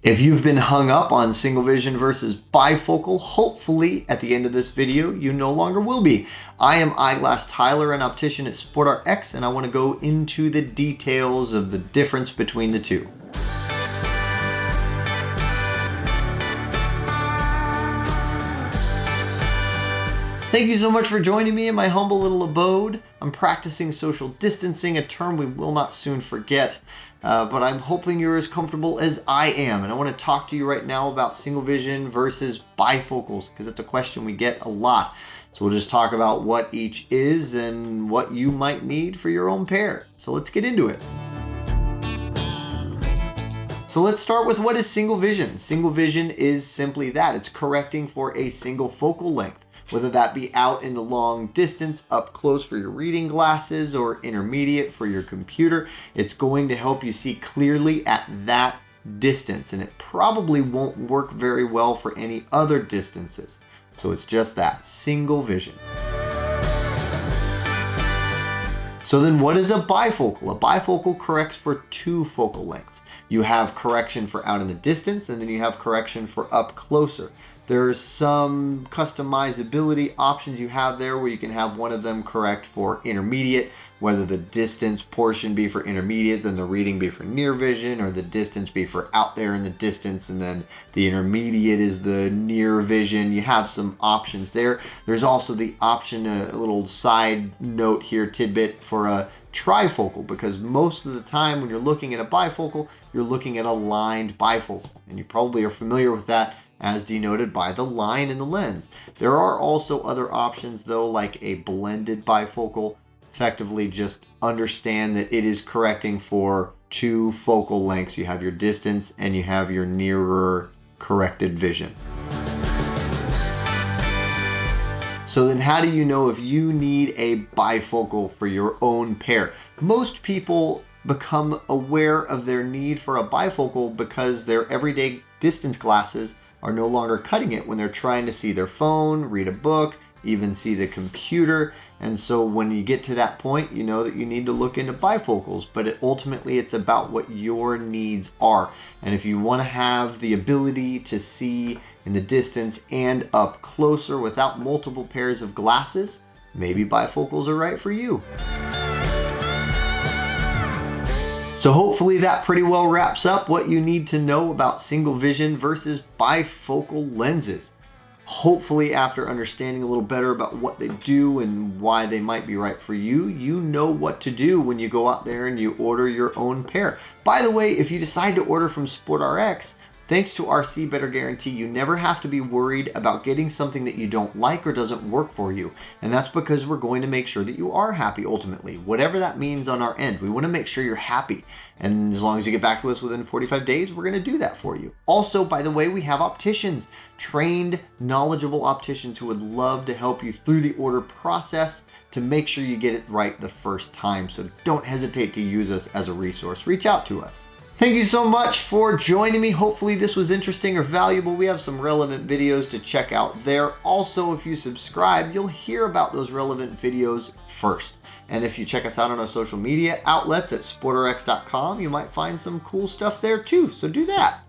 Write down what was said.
If you've been hung up on single vision versus bifocal, hopefully at the end of this video, you no longer will be. I am Eyeglass Tyler, an optician at SportRx, and I want to go into the details of the difference between the two. Thank you so much for joining me in my humble little abode. I'm practicing social distancing, a term we will not soon forget, but I'm hoping you're as comfortable as I am. And I want to talk to you right now about single vision versus bifocals, because it's a question we get a lot. So we'll just talk about what each is and what you might need for your own pair. So let's get into it. So let's start with what is single vision. Single vision is simply that. It's correcting for a single focal length, whether that be out in the long distance, up close for your reading glasses, or intermediate for your computer. It's going to help you see clearly at that distance, and it probably won't work very well for any other distances. So it's just that, single vision. So then what is a bifocal? A bifocal corrects for two focal lengths. You have correction for out in the distance, and then you have correction for up closer. There's some customizability options you have there where you can have one of them correct for intermediate, whether the distance portion be for intermediate, then the reading be for near vision, or the distance be for out there in the distance, and then the intermediate is the near vision. You have some options there. There's also the option, a little side note here, tidbit, for a trifocal, because most of the time when you're looking at a bifocal, you're looking at a lined bifocal, and you probably are familiar with that as denoted by the line in the lens. There are also other options though, like a blended bifocal. Effectively just understand that it is correcting for two focal lengths. You have your distance and you have your nearer corrected vision. So then how do you know if you need a bifocal for your own pair? Most people become aware of their need for a bifocal because their everyday distance glasses are no longer cutting it when they're trying to see their phone, read a book, even see the computer. And so when you get to that point, you know that you need to look into bifocals, but ultimately it's about what your needs are. And if you want to have the ability to see in the distance and up closer without multiple pairs of glasses, maybe bifocals are right for you. So hopefully that pretty well wraps up what you need to know about single vision versus bifocal lenses. Hopefully after understanding a little better about what they do and why they might be right for you, you know what to do when you go out there and you order your own pair. By the way, if you decide to order from SportRx, thanks to our See Better guarantee, you never have to be worried about getting something that you don't like or doesn't work for you. And that's because we're going to make sure that you are happy ultimately, whatever that means on our end. We want to make sure you're happy. And as long as you get back to us within 45 days, we're going to do that for you. Also, by the way, we have opticians, trained, knowledgeable opticians who would love to help you through the order process to make sure you get it right the first time. So don't hesitate to use us as a resource. Reach out to us. Thank you so much for joining me. Hopefully this was interesting or valuable. We have some relevant videos to check out there. Also, if you subscribe, you'll hear about those relevant videos first. And if you check us out on our social media outlets at sportrx.com, you might find some cool stuff there too. So do that.